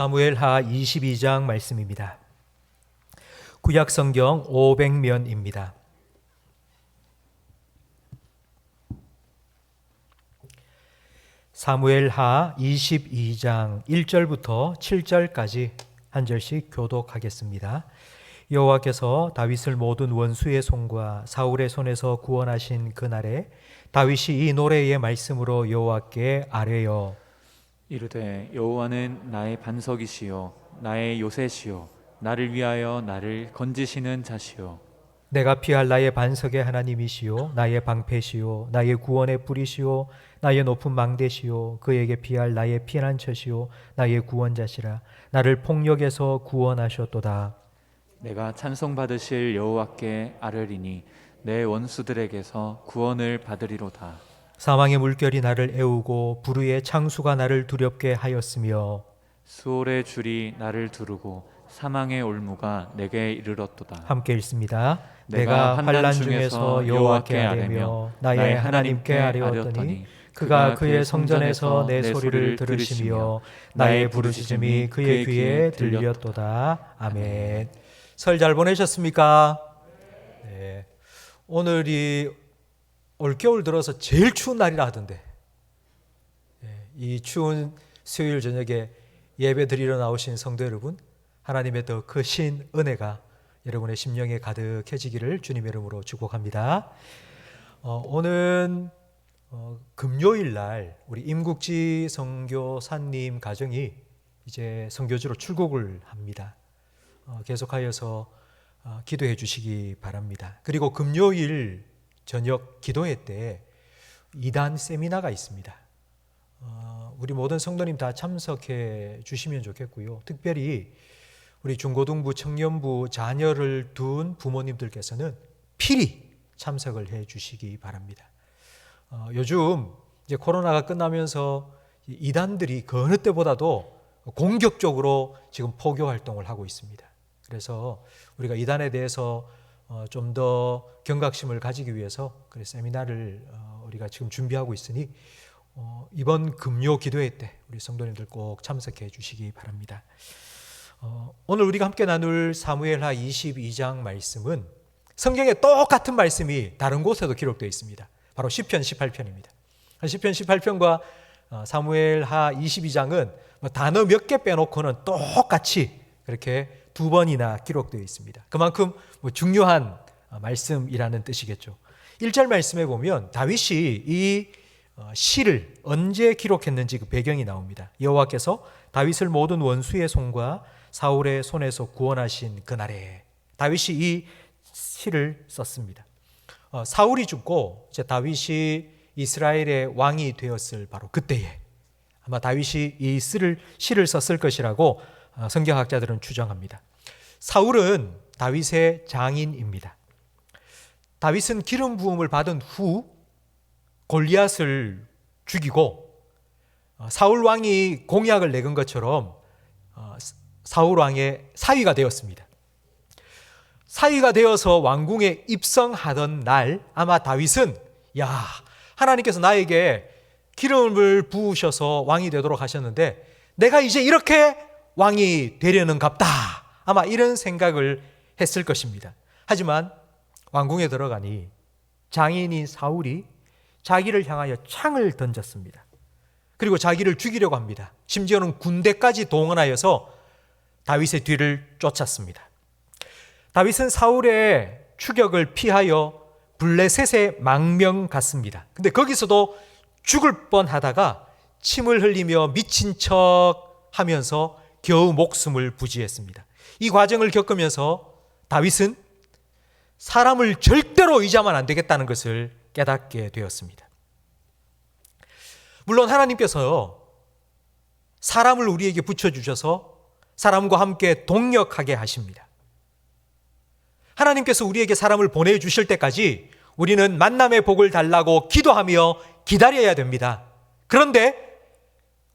사무엘하 22장 말씀입니다. 구약 성경 500면입니다. 사무엘하 22장 1절부터 7절까지 한 절씩 교독하겠습니다. 여호와께서 다윗을 모든 원수의 손과 사울의 손에서 구원하신 그날에 다윗이 이 노래의 말씀으로 여호와께 아뢰어 이르되 여호와는 나의 반석이시요 나의 요새시요 나를 위하여 나를 건지시는 자시요 내가 피할 나의 반석의 하나님이시요 나의 방패시요 나의 구원의 뿌리시요 나의 높은 망대시요 그에게 피할 나의 피난처시요 나의 구원자시라. 나를 폭력에서 구원하셨도다. 내가 찬송받으실 여호와께 아뢰리니 내 원수들에게서 구원을 받으리로다. 사망의 물결이 나를 애우고 불의의 창수가 나를 두렵게 하였으며 수월의 줄이 나를 두르고 사망의 올무가 내게 이르렀도다. 함께 읽습니다. 내가 환난 중에서 여호와께 아뢰며 나의 하나님께 아뢰었더니 그가 그의 성전에서 내 소리를 들으시며 나의 부르짖음이 그의 귀에 들렸도다. 아멘. 설 잘 보내셨습니까? 네. 오늘이 올겨울 들어서 제일 추운 날이라 하던데, 이 추운 수요일 저녁에 예배 드리러 나오신 성도 여러분, 하나님의 더 크신 은혜가 여러분의 심령에 가득해지기를 주님의 이름으로 축복합니다. 오늘 금요일 날 우리 임국지 선교사님 가정이 이제 선교지로 출국을 합니다. 계속하여서 기도해 주시기 바랍니다. 그리고 금요일 저녁 기도회 때 2단 세미나가 있습니다. 우리 모든 성도님 다 참석해 주시면 좋겠고요. 특별히 우리 중고등부, 청년부 자녀를 둔 부모님들께서는 필히 참석을 해 주시기 바랍니다. 요즘 이제 코로나가 끝나면서 이단들이 그 어느 때보다도 공격적으로 지금 포교 활동을 하고 있습니다. 그래서 우리가 이단에 대해서 좀 더 경각심을 가지기 위해서 세미나를 우리가 지금 준비하고 있으니 이번 금요 기도회 때 우리 성도님들 꼭 참석해 주시기 바랍니다. 오늘 우리가 함께 나눌 사무엘하 22장 말씀은 성경에 똑같은 말씀이 다른 곳에도 기록되어 있습니다. 바로 시편 18편입니다. 시편 18편과 사무엘하 22장은 단어 몇 개 빼놓고는 똑같이 그렇게 두 번이나 기록되어 있습니다. 그만큼 중요한 말씀이라는 뜻이겠죠. 1절 말씀에 보면 다윗이 이 시를 언제 기록했는지 그 배경이 나옵니다. 여호와께서 다윗을 모든 원수의 손과 사울의 손에서 구원하신 그날에 다윗이 이 시를 썼습니다. 사울이 죽고 이제 다윗이 이스라엘의 왕이 되었을 바로 그때에 아마 다윗이 이 시를 썼을 것이라고 성경학자들은 추정합니다. 사울은 다윗의 장인입니다. 다윗은 기름 부음을 받은 후 골리앗을 죽이고 사울 왕이 공약을 내건 것처럼 사울 왕의 사위가 되었습니다. 사위가 되어서 왕궁에 입성하던 날 아마 다윗은 하나님께서 나에게 기름을 부으셔서 왕이 되도록 하셨는데 내가 이제 이렇게 왕이 되려는 갑다. 아마 이런 생각을 했을 것입니다. 하지만 왕궁에 들어가니 장인인 사울이 자기를 향하여 창을 던졌습니다. 그리고 자기를 죽이려고 합니다. 심지어는 군대까지 동원하여서 다윗의 뒤를 쫓았습니다. 다윗은 사울의 추격을 피하여 블레셋에 망명 갔습니다. 근데 거기서도 죽을 뻔하다가 침을 흘리며 미친 척 하면서 겨우 목숨을 부지했습니다. 이 과정을 겪으면서 다윗은 사람을 절대로 의지하면 안 되겠다는 것을 깨닫게 되었습니다. 물론 하나님께서 사람을 우리에게 붙여주셔서 사람과 함께 동역하게 하십니다. 하나님께서 우리에게 사람을 보내주실 때까지 우리는 만남의 복을 달라고 기도하며 기다려야 됩니다. 그런데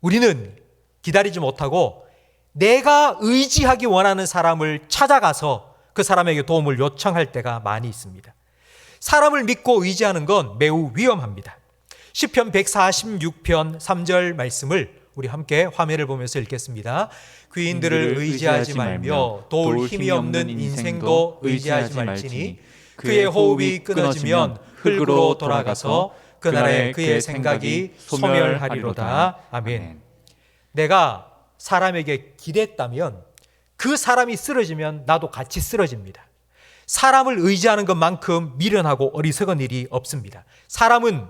우리는 기다리지 못하고 내가 의지하기 원하는 사람을 찾아가서 그 사람에게 도움을 요청할 때가 많이 있습니다. 사람을 믿고 의지하는 건 매우 위험합니다. 시편 146편 3절 말씀을 우리 함께 화면을 보면서 읽겠습니다. 귀인들을 의지하지 말며 도울 힘이 없는 인생도 의지하지 말지니 그의 호흡이 끊어지면 흙으로 돌아가서 그날에 그의 생각이 소멸하리로다. 아멘. 내가 사람에게 기댔다면 그 사람이 쓰러지면 나도 같이 쓰러집니다. 사람을 의지하는 것만큼 미련하고 어리석은 일이 없습니다. 사람은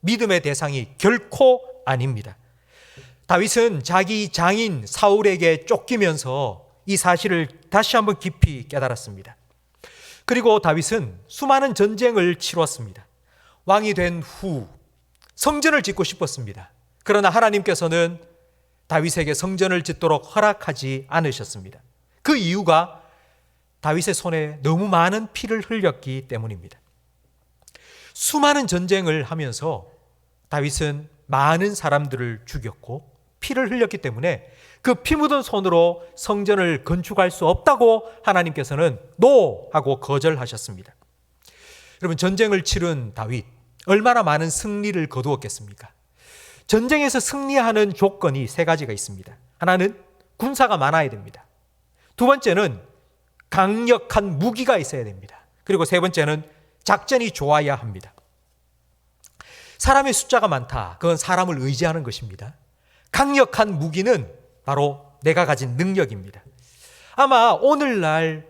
믿음의 대상이 결코 아닙니다. 다윗은 자기 장인 사울에게 쫓기면서 이 사실을 다시 한번 깊이 깨달았습니다. 그리고 다윗은 수많은 전쟁을 치렀습니다. 왕이 된 후 성전을 짓고 싶었습니다. 그러나 하나님께서는 다윗에게 성전을 짓도록 허락하지 않으셨습니다. 그 이유가 다윗의 손에 너무 많은 피를 흘렸기 때문입니다. 수많은 전쟁을 하면서 다윗은 많은 사람들을 죽였고 피를 흘렸기 때문에 그 피 묻은 손으로 성전을 건축할 수 없다고 하나님께서는 노 하고 거절하셨습니다. 여러분, 전쟁을 치른 다윗 얼마나 많은 승리를 거두었겠습니까? 전쟁에서 승리하는 조건이 세 가지가 있습니다. 하나는 군사가 많아야 됩니다. 두 번째는 강력한 무기가 있어야 됩니다. 그리고 세 번째는 작전이 좋아야 합니다. 사람의 숫자가 많다, 그건 사람을 의지하는 것입니다. 강력한 무기는 바로 내가 가진 능력입니다. 아마 오늘날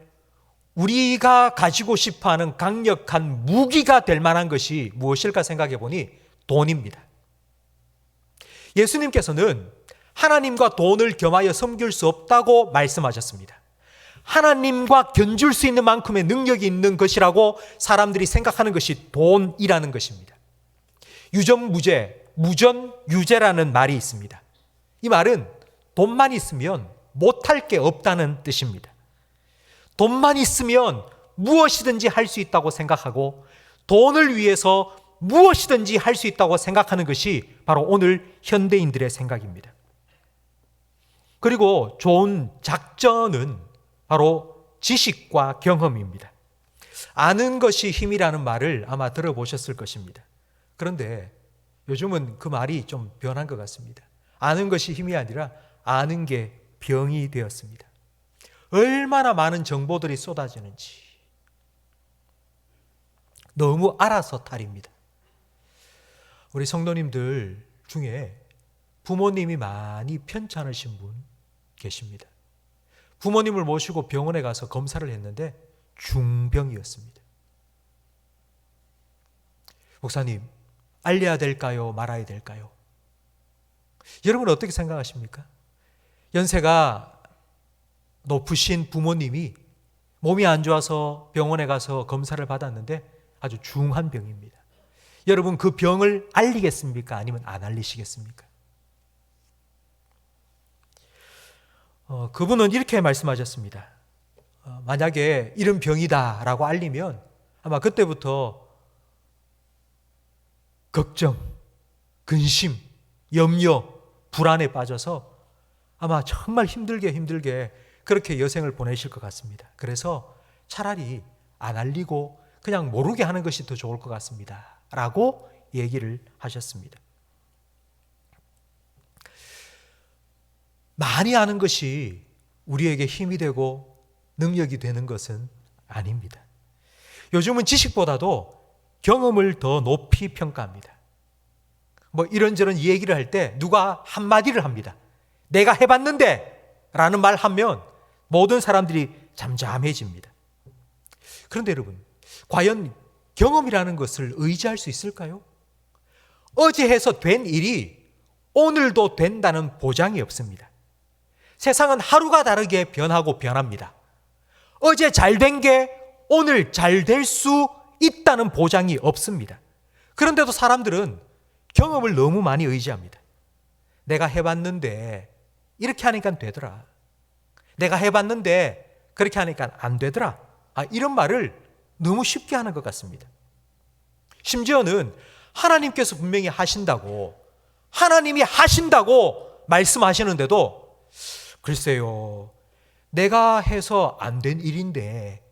우리가 가지고 싶어하는 강력한 무기가 될 만한 것이 무엇일까 생각해 보니 돈입니다. 예수님께서는 하나님과 돈을 겸하여 섬길 수 없다고 말씀하셨습니다. 하나님과 견줄 수 있는 만큼의 능력이 있는 것이라고 사람들이 생각하는 것이 돈이라는 것입니다. 유전무죄, 무전유죄라는 말이 있습니다. 이 말은 돈만 있으면 못할 게 없다는 뜻입니다. 돈만 있으면 무엇이든지 할 수 있다고 생각하고 돈을 위해서 무엇이든지 할 수 있다고 생각하는 것이 바로 오늘 현대인들의 생각입니다. 그리고 좋은 작전은 바로 지식과 경험입니다. 아는 것이 힘이라는 말을 아마 들어보셨을 것입니다. 그런데 요즘은 그 말이 좀 변한 것 같습니다. 아는 것이 힘이 아니라 아는 게 병이 되었습니다. 얼마나 많은 정보들이 쏟아지는지 너무 알아서 탈입니다. 우리 성도님들 중에 부모님이 많이 편찮으신 분 계십니다. 부모님을 모시고 병원에 가서 검사를 했는데 중병이었습니다. 목사님, 알려야 될까요? 말아야 될까요? 여러분은 어떻게 생각하십니까? 연세가 높으신 부모님이 몸이 안 좋아서 병원에 가서 검사를 받았는데 아주 중한 병입니다. 여러분, 그 병을 알리겠습니까? 아니면 안 알리시겠습니까? 그분은 이렇게 말씀하셨습니다. 만약에 이런 병이다라고 알리면 아마 그때부터 걱정, 근심, 염려, 불안에 빠져서 아마 정말 힘들게 그렇게 여생을 보내실 것 같습니다. 그래서 차라리 안 알리고 그냥 모르게 하는 것이 더 좋을 것 같습니다 라고 얘기를 하셨습니다. 많이 아는 것이 우리에게 힘이 되고 능력이 되는 것은 아닙니다. 요즘은 지식보다도 경험을 더 높이 평가합니다. 뭐 이런저런 얘기를 할 때 누가 한마디를 합니다. 내가 해봤는데 라는 말 하면 모든 사람들이 잠잠해집니다. 그런데 여러분, 과연 경험이라는 것을 의지할 수 있을까요? 어제 해서 된 일이 오늘도 된다는 보장이 없습니다. 세상은 하루가 다르게 변하고 변합니다. 어제 잘 된 게 오늘 잘 될 수 있다는 보장이 없습니다. 그런데도 사람들은 경험을 너무 많이 의지합니다. 내가 해봤는데 이렇게 하니까 되더라. 내가 해봤는데 그렇게 하니까 안 되더라. 이런 말을 너무 쉽게 하는 것 같습니다. 심지어는 하나님께서 분명히 하신다고, 하나님이 하신다고 말씀하시는데도 글쎄요, 내가 해서 안 된 일인데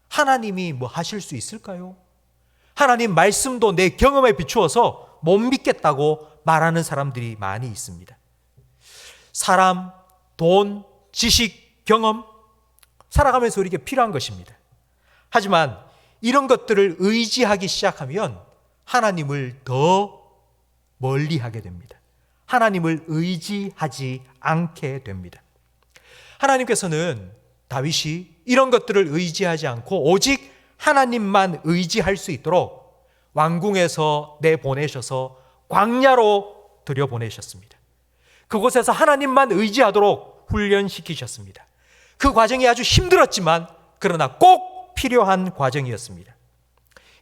하나님이 뭐 하실 수 있을까요? 하나님 말씀도 내 경험에 비추어서 못 믿겠다고 말하는 사람들이 많이 있습니다. 사람, 돈, 지식, 경험, 살아가면서 우리에게 필요한 것입니다. 하지만 이런 것들을 의지하기 시작하면 하나님을 더 멀리하게 됩니다. 하나님을 의지하지 않게 됩니다. 하나님께서는 다윗이 이런 것들을 의지하지 않고 오직 하나님만 의지할 수 있도록 왕궁에서 내보내셔서 광야로 들여보내셨습니다. 그곳에서 하나님만 의지하도록 훈련시키셨습니다. 그 과정이 아주 힘들었지만 그러나 꼭 필요한 과정이었습니다.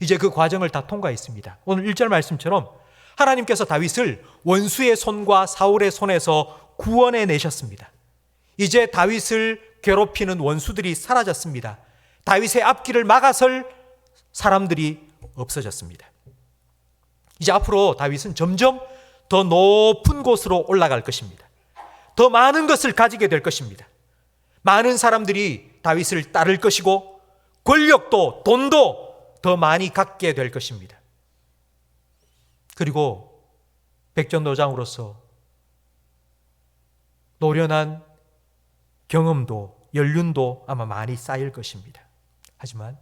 이제 그 과정을 다 통과했습니다. 오늘 1절 말씀처럼 하나님께서 다윗을 원수의 손과 사울의 손에서 구원해 내셨습니다. 이제 다윗을 괴롭히는 원수들이 사라졌습니다. 다윗의 앞길을 막아설 사람들이 없어졌습니다. 이제 앞으로 다윗은 점점 더 높은 곳으로 올라갈 것입니다. 더 많은 것을 가지게 될 것입니다. 많은 사람들이 다윗을 따를 것이고 권력도 돈도 더 많이 갖게 될 것입니다. 그리고 백전노장으로서 노련한 경험도 연륜도 아마 많이 쌓일 것입니다. 하지만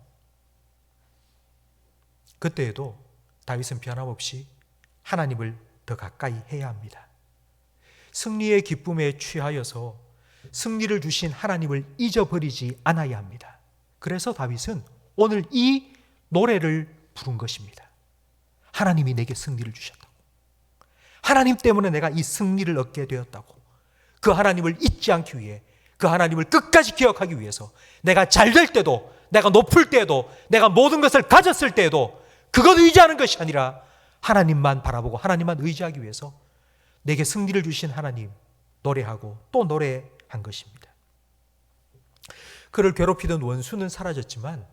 그때에도 다윗은 변함없이 하나님을 더 가까이 해야 합니다. 승리의 기쁨에 취하여서 승리를 주신 하나님을 잊어버리지 않아야 합니다. 그래서 다윗은 오늘 이 노래를 부른 것입니다. 하나님이 내게 승리를 주셨다고, 하나님 때문에 내가 이 승리를 얻게 되었다고, 그 하나님을 잊지 않기 위해, 그 하나님을 끝까지 기억하기 위해서 내가 잘 될 때도, 내가 높을 때에도, 내가 모든 것을 가졌을 때에도 그것 의지하는 것이 아니라 하나님만 바라보고 하나님만 의지하기 위해서 내게 승리를 주신 하나님 노래하고 또 노래한 것입니다. 그를 괴롭히던 원수는 사라졌지만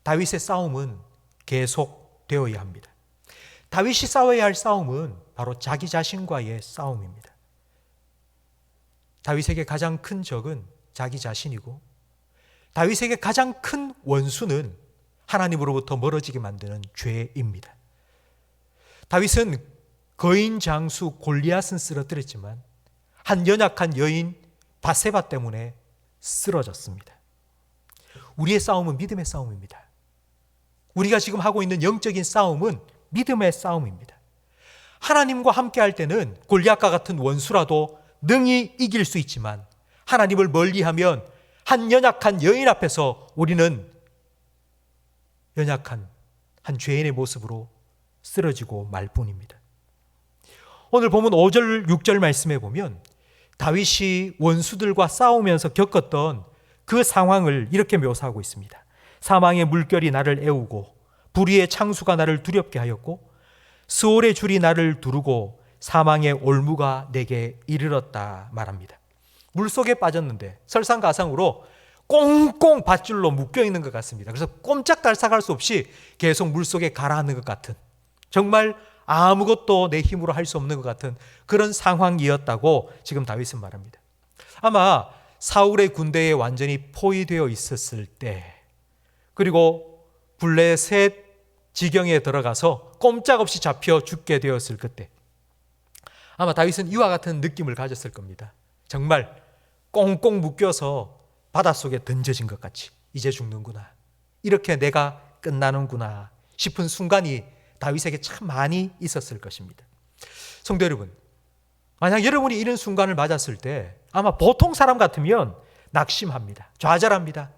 다윗의 싸움은 계속되어야 합니다. 다윗이 싸워야 할 싸움은 바로 자기 자신과의 싸움입니다. 다윗에게 가장 큰 적은 자기 자신이고 다윗에게 가장 큰 원수는 하나님으로부터 멀어지게 만드는 죄입니다. 다윗은 거인 장수 골리앗은 쓰러뜨렸지만 한 연약한 여인 바세바 때문에 쓰러졌습니다. 우리의 싸움은 믿음의 싸움입니다. 우리가 지금 하고 있는 영적인 싸움은 믿음의 싸움입니다. 하나님과 함께 할 때는 골리앗과 같은 원수라도 능히 이길 수 있지만 하나님을 멀리하면 한 연약한 여인 앞에서 우리는 연약한 한 죄인의 모습으로 쓰러지고 말 뿐입니다. 오늘 보면 5절, 6절 말씀에 보면 다윗이 원수들과 싸우면서 겪었던 그 상황을 이렇게 묘사하고 있습니다. 사망의 물결이 나를 애우고 불의의 창수가 나를 두렵게 하였고 스올의 줄이 나를 두르고 사망의 올무가 내게 이르렀다 말합니다. 물속에 빠졌는데 설상가상으로 꽁꽁 밧줄로 묶여있는 것 같습니다. 그래서 꼼짝달싹할 수 없이 계속 물속에 가라앉는 것 같은, 정말 아무것도 내 힘으로 할 수 없는 것 같은 그런 상황이었다고 지금 다윗은 말합니다. 아마 사울의 군대에 완전히 포위되어 있었을 때, 그리고 블레셋 지경에 들어가서 꼼짝없이 잡혀 죽게 되었을 그때 아마 다윗은 이와 같은 느낌을 가졌을 겁니다. 정말 꽁꽁 묶여서 바닷속에 던져진 것 같이 이제 죽는구나, 이렇게 내가 끝나는구나 싶은 순간이 다윗에게 참 많이 있었을 것입니다. 성도 여러분, 만약 여러분이 이런 순간을 맞았을 때 아마 보통 사람 같으면 낙심합니다. 좌절합니다.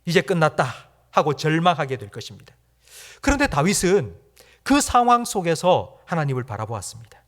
이제 끝났다 하고 절망하게 될 것입니다. 그런데 다윗은 그 상황 속에서 하나님을 바라보았습니다.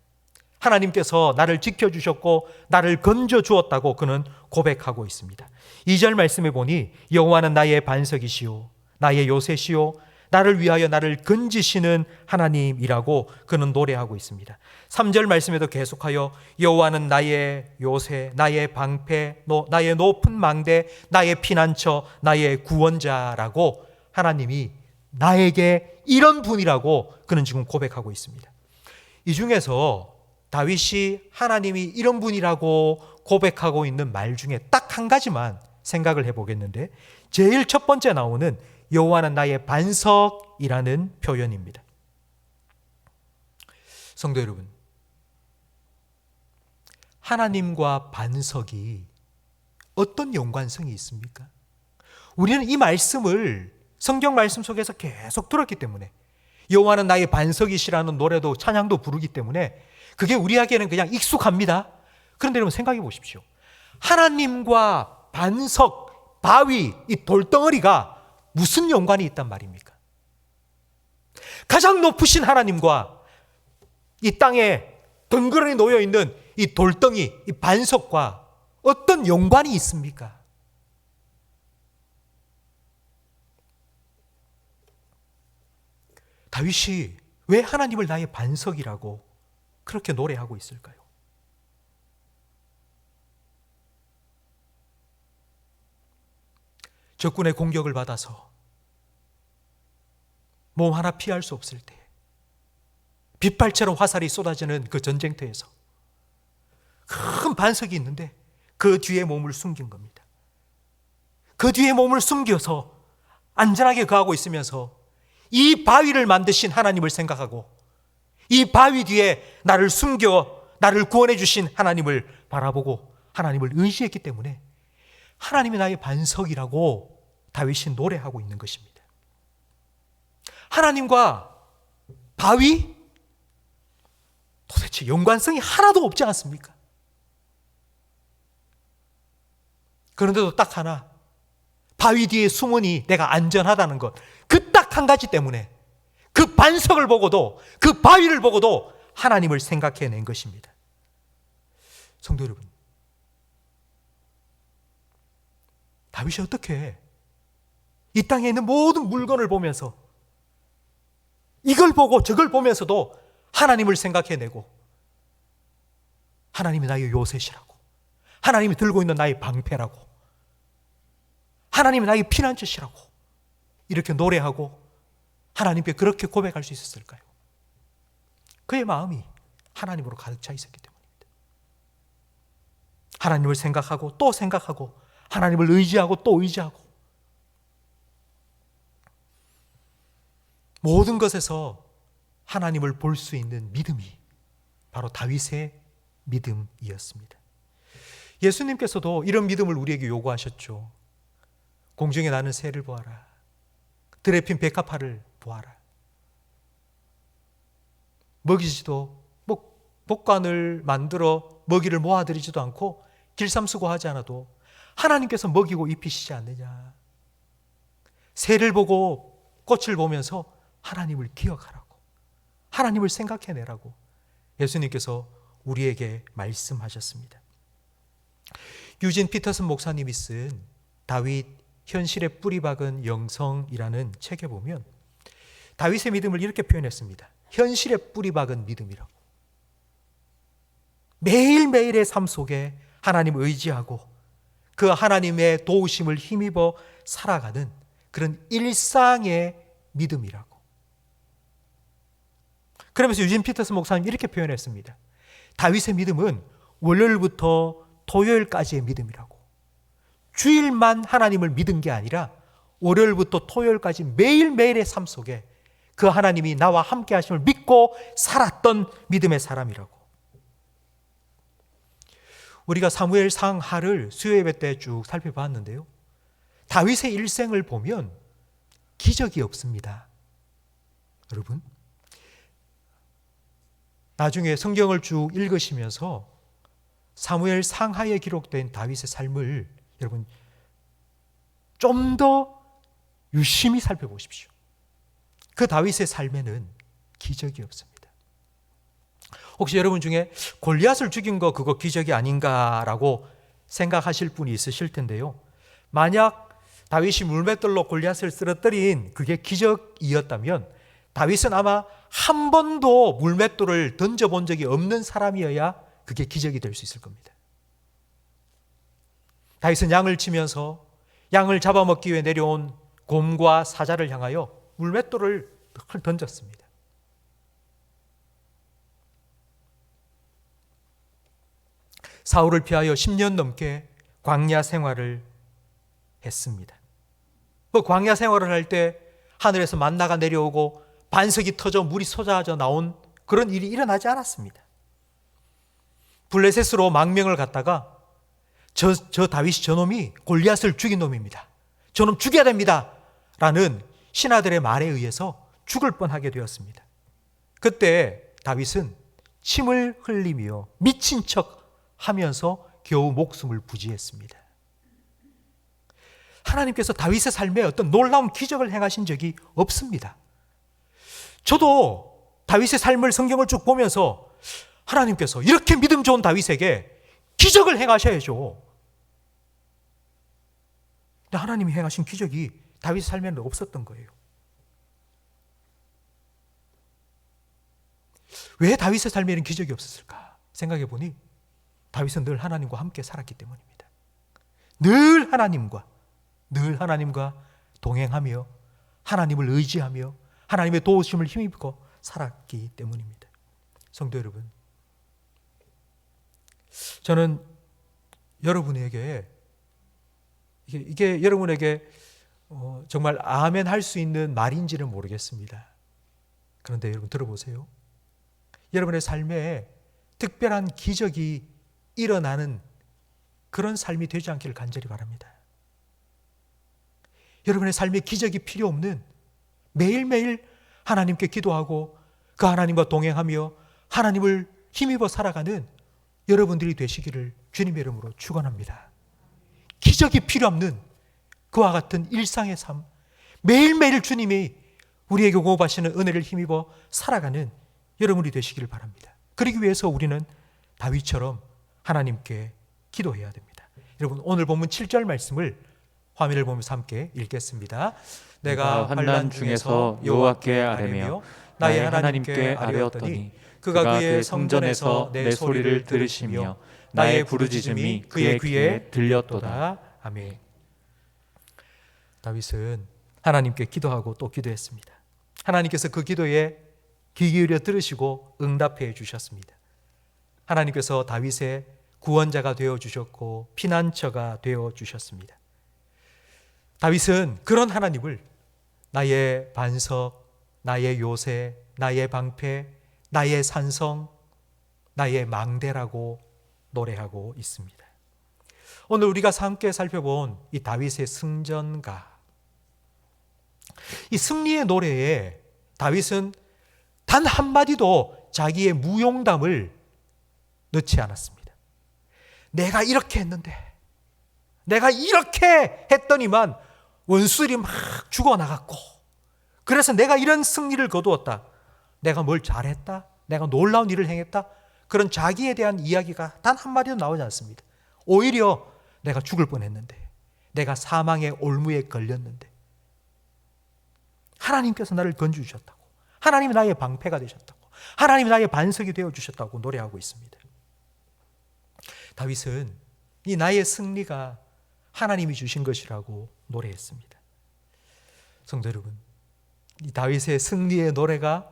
하나님께서 나를 지켜주셨고 나를 건져주었다고 그는 고백하고 있습니다. 2절 말씀에 보니 여호와는 나의 반석이시오 나의 요새시오 나를 위하여 나를 건지시는 하나님이라고 그는 노래하고 있습니다. 3절 말씀에도 계속하여 여호와는 나의 요새, 나의 방패, 나의 높은 망대, 나의 피난처, 나의 구원자라고 하나님이 나에게 이런 분이라고 그는 지금 고백하고 있습니다. 이 중에서 다윗이 하나님이 이런 분이라고 고백하고 있는 말 중에 딱 한 가지만 생각을 해보겠는데, 제일 첫 번째 나오는 여호와는 나의 반석이라는 표현입니다. 성도 여러분, 하나님과 반석이 어떤 연관성이 있습니까? 우리는 이 말씀을 성경 말씀 속에서 계속 들었기 때문에, 여호와는 나의 반석이시라는 노래도 찬양도 부르기 때문에 그게 우리에게는 그냥 익숙합니다. 그런데 여러분 생각해 보십시오. 하나님과 반석, 바위, 이 돌덩어리가 무슨 연관이 있단 말입니까? 가장 높으신 하나님과 이 땅에 덩그러니 놓여 있는 이 돌덩이, 이 반석과 어떤 연관이 있습니까? 다윗이 왜 하나님을 나의 반석이라고 그렇게 노래하고 있을까요? 적군의 공격을 받아서 몸 하나 피할 수 없을 때, 빗발처럼 화살이 쏟아지는 그 전쟁터에서 큰 반석이 있는데 그 뒤에 몸을 숨긴 겁니다. 그 뒤에 몸을 숨겨서 안전하게 거하고 있으면서 이 바위를 만드신 하나님을 생각하고 이 바위 뒤에 나를 숨겨 나를 구원해 주신 하나님을 바라보고 하나님을 의지했기 때문에 하나님이 나의 반석이라고 다윗이 노래하고 있는 것입니다. 하나님과 바위? 도대체 연관성이 하나도 없지 않습니까? 그런데도 딱 하나, 바위 뒤에 숨으니 내가 안전하다는 것, 그 딱 한 가지 때문에 그 반석을 보고도, 그 바위를 보고도 하나님을 생각해낸 것입니다. 성도 여러분, 다윗이 어떻게 이 땅에 있는 모든 물건을 보면서 이걸 보고 저걸 보면서도 하나님을 생각해내고, 하나님이 나의 요새시라고, 하나님이 들고 있는 나의 방패라고, 하나님이 나의 피난처시라고 이렇게 노래하고 하나님께 그렇게 고백할 수 있었을까요? 그의 마음이 하나님으로 가득 차 있었기 때문입니다. 하나님을 생각하고 또 생각하고, 하나님을 의지하고 또 의지하고, 모든 것에서 하나님을 볼 수 있는 믿음이 바로 다윗의 믿음이었습니다. 예수님께서도 이런 믿음을 우리에게 요구하셨죠. 공중에 나는 새를 보아라. 들에 핀 백합화를 보아라. 먹이지도 복간을 만들어 먹이를 모아드리지도 않고 길쌈수고하지 않아도 하나님께서 먹이고 입히시지 않느냐. 새를 보고 꽃을 보면서 하나님을 기억하라고, 하나님을 생각해내라고 예수님께서 우리에게 말씀하셨습니다. 유진 피터슨 목사님이 쓴 다윗 현실에 뿌리 박은 영성이라는 책에 보면 다윗의 믿음을 이렇게 표현했습니다. 현실에 뿌리 박은 믿음이라고. 매일매일의 삶 속에 하나님을 의지하고 그 하나님의 도우심을 힘입어 살아가는 그런 일상의 믿음이라고. 그러면서 유진 피터슨 목사님 이렇게 표현했습니다. 다윗의 믿음은 월요일부터 토요일까지의 믿음이라고. 주일만 하나님을 믿은 게 아니라 월요일부터 토요일까지 매일매일의 삶 속에 그 하나님이 나와 함께 하심을 믿고 살았던 믿음의 사람이라고. 우리가 사무엘 상하를 수요 예배 때 쭉 살펴봤는데요, 다윗의 일생을 보면 기적이 없습니다. 여러분, 나중에 성경을 쭉 읽으시면서 사무엘 상하에 기록된 다윗의 삶을 여러분 좀 더 유심히 살펴보십시오. 그 다윗의 삶에는 기적이 없습니다. 혹시 여러분 중에 골리앗을 죽인 거 그거 기적이 아닌가라고 생각하실 분이 있으실 텐데요, 만약 다윗이 물맷돌로 골리앗을 쓰러뜨린 그게 기적이었다면 다윗은 아마 한 번도 물맷돌을 던져본 적이 없는 사람이어야 그게 기적이 될 수 있을 겁니다. 다윗은 양을 치면서 양을 잡아먹기 위해 내려온 곰과 사자를 향하여 물맷돌을 던졌습니다. 사울을 피하여 10년 넘게 광야 생활을 했습니다. 광야 생활을 할 때 하늘에서 만나가 내려오고 반석이 터져 물이 쏟아져 나온 그런 일이 일어나지 않았습니다. 블레셋으로 망명을 갔다가 저 다윗이 저놈이 골리앗을 죽인 놈입니다. 저놈 죽여야 됩니다. 라는 신하들의 말에 의해서 죽을 뻔하게 되었습니다. 그때 다윗은 침을 흘리며 미친 척 하면서 겨우 목숨을 부지했습니다. 하나님께서 다윗의 삶에 어떤 놀라운 기적을 행하신 적이 없습니다. 저도 다윗의 삶을 성경을 쭉 보면서 하나님께서 이렇게 믿음 좋은 다윗에게 기적을 행하셔야죠. 근데 하나님이 행하신 기적이 다윗의 삶에는 없었던 거예요. 왜 다윗의 삶에는 기적이 없었을까 생각해 보니 다윗은 늘 하나님과 함께 살았기 때문입니다. 늘 하나님과 동행하며 하나님을 의지하며 하나님의 도우심을 힘입고 살았기 때문입니다. 성도 여러분, 저는 여러분에게 이게 여러분에게 정말 아멘 할 수 있는 말인지는 모르겠습니다. 그런데 여러분 들어보세요. 여러분의 삶에 특별한 기적이 일어나는 그런 삶이 되지 않기를 간절히 바랍니다. 여러분의 삶에 기적이 필요 없는 매일매일 하나님께 기도하고 그 하나님과 동행하며 하나님을 힘입어 살아가는 여러분들이 되시기를 주님의 이름으로 축원합니다. 기적이 필요 없는 그와 같은 일상의 삶, 매일매일 주님이 우리에게 공급하시는 은혜를 힘입어 살아가는 여러분이 되시기를 바랍니다. 그러기 위해서 우리는 다윗처럼 하나님께 기도해야 됩니다. 여러분, 오늘 본문 7절 말씀을 화면을 보면서 함께 읽겠습니다. 내가 환난 중에서 여호와께 아뢰며 나의 하나님께 아뢰었더니 그가 그의 성전에서 내 소리를 들으시며 나의 부르짖음이 그의 귀에 들렸도다. 아멘. 다윗은 하나님께 기도하고 또 기도했습니다. 하나님께서 그 기도에 귀 기울여 들으시고 응답해 주셨습니다. 하나님께서 다윗의 구원자가 되어 주셨고 피난처가 되어 주셨습니다. 다윗은 그런 하나님을 나의 반석, 나의 요새, 나의 방패, 나의 산성, 나의 망대라고 노래하고 있습니다. 오늘 우리가 함께 살펴본 이 다윗의 승전가, 이 승리의 노래에 다윗은 단 한마디도 자기의 무용담을 넣지 않았습니다. 내가 이렇게 했는데, 내가 이렇게 했더니만 원수들이 막 죽어나갔고, 그래서 내가 이런 승리를 거두었다, 내가 뭘 잘했다, 내가 놀라운 일을 행했다, 그런 자기에 대한 이야기가 단 한마디도 나오지 않습니다. 오히려 내가 죽을 뻔했는데, 내가 사망의 올무에 걸렸는데 하나님께서 나를 건져주셨다고, 하나님이 나의 방패가 되셨다고, 하나님이 나의 반석이 되어주셨다고 노래하고 있습니다. 다윗은 이 나의 승리가 하나님이 주신 것이라고 노래했습니다. 성도 여러분, 이 다윗의 승리의 노래가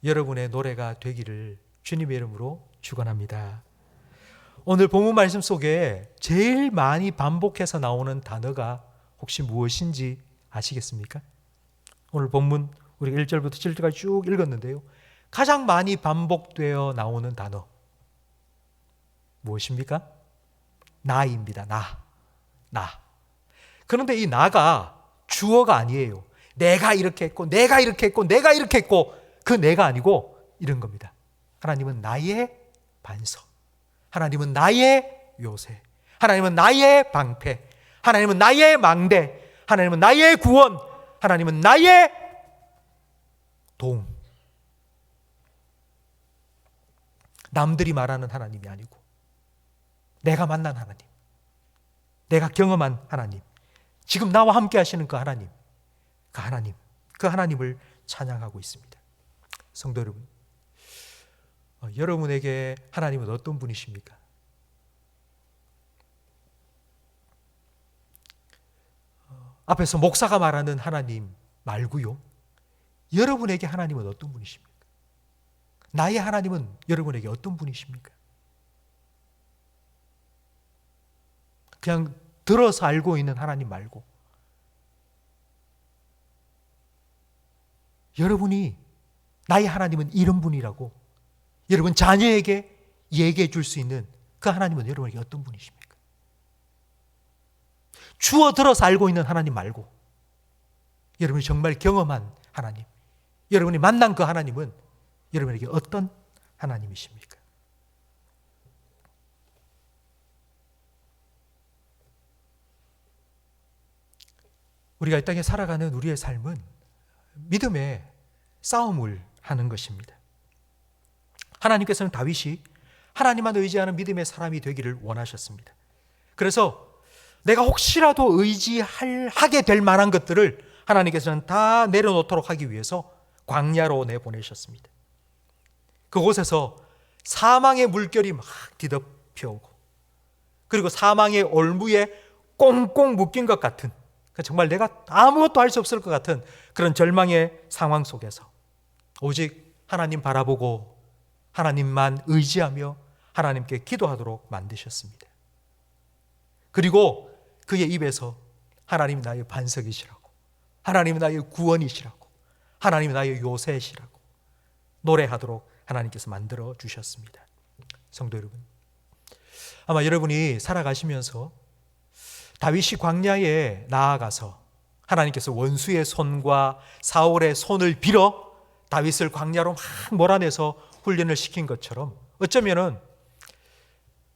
여러분의 노래가 되기를 주님의 이름으로 축원합니다. 오늘 본문 말씀 속에 제일 많이 반복해서 나오는 단어가 혹시 무엇인지 아시겠습니까? 오늘 본문 우리가 1절부터 7절까지 쭉 읽었는데요, 가장 많이 반복되어 나오는 단어 무엇입니까? 나입니다. 나. 그런데 이 나가 주어가 아니에요. 내가 이렇게 했고, 내가 이렇게 했고, 내가 이렇게 했고, 그 내가 아니고 이런 겁니다. 하나님은 나의 반석, 하나님은 나의 요새, 하나님은 나의 방패, 하나님은 나의 망대, 하나님은 나의 구원, 하나님은 나의 도움. 남들이 말하는 하나님이 아니고 내가 만난 하나님, 내가 경험한 하나님, 지금 나와 함께 하시는 그 하나님을 찬양하고 있습니다. 성도 여러분, 여러분에게 하나님은 어떤 분이십니까? 앞에서 목사가 말하는 하나님 말고요, 여러분에게 하나님은 어떤 분이십니까? 나의 하나님은 여러분에게 어떤 분이십니까? 그냥 들어서 알고 있는 하나님 말고 여러분이 나의 하나님은 이런 분이라고 여러분 자녀에게 얘기해 줄 수 있는 그 하나님은 여러분에게 어떤 분이십니까? 주어 들어서 알고 있는 하나님 말고 여러분이 정말 경험한 하나님, 여러분이 만난 그 하나님은 여러분에게 어떤 하나님이십니까? 우리가 이 땅에 살아가는 우리의 삶은 믿음의 싸움을 하는 것입니다. 하나님께서는 다윗이 하나님만 의지하는 믿음의 사람이 되기를 원하셨습니다. 그래서 내가 혹시라도 의지하게 될 만한 것들을 하나님께서는 다 내려놓도록 하기 위해서 광야로 내보내셨습니다. 그곳에서 사망의 물결이 막 뒤덮여오고, 그리고 사망의 올무에 꽁꽁 묶인 것 같은, 정말 내가 아무것도 할 수 없을 것 같은 그런 절망의 상황 속에서 오직 하나님 바라보고 하나님만 의지하며 하나님께 기도하도록 만드셨습니다. 그리고 그의 입에서 하나님이 나의 반석이시라고, 하나님이 나의 구원이시라고, 하나님이 나의 요새시라고 노래하도록 하나님께서 만들어 주셨습니다. 성도 여러분, 아마 여러분이 살아가시면서 다윗이 광야에 나아가서 하나님께서 원수의 손과 사울의 손을 빌어 다윗을 광야로 막 몰아내서 훈련을 시킨 것처럼 어쩌면은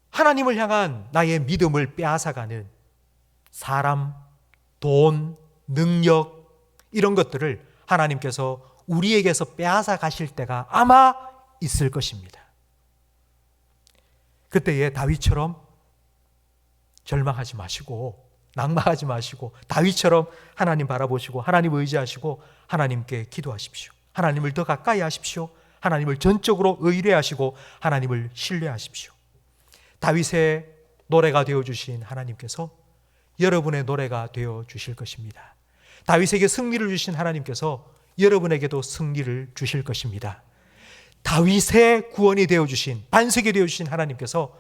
하나님을 향한 나의 믿음을 빼앗아가는 사람, 돈, 능력, 이런 것들을 하나님께서 우리에게서 빼앗아 가실 때가 아마 있을 것입니다. 그때에 다윗처럼 절망하지 마시고 낙망하지 마시고 다윗처럼 하나님 바라보시고 하나님 의지하시고 하나님께 기도하십시오. 하나님을 더 가까이 하십시오. 하나님을 전적으로 의뢰하시고 하나님을 신뢰하십시오. 다윗의 노래가 되어주신 하나님께서 여러분의 노래가 되어주실 것입니다. 다윗에게 승리를 주신 하나님께서 여러분에게도 승리를 주실 것입니다. 다윗의 구원이 되어주신, 반석이 되어주신 하나님께서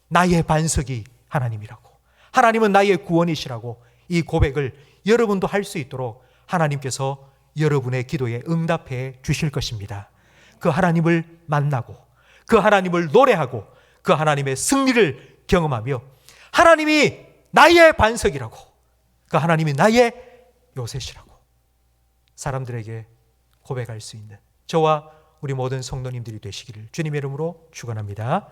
나의 반석이 하나님이라고, 하나님은 나의 구원이시라고 이 고백을 여러분도 할 수 있도록 하나님께서 여러분의 기도에 응답해 주실 것입니다. 그 하나님을 만나고 그 하나님을 노래하고 그 하나님의 승리를 경험하며 하나님이 나의 반석이라고, 그 하나님이 나의 요새시라고 사람들에게 고백할 수 있는 저와 우리 모든 성도님들이 되시기를 주님의 이름으로 축원합니다.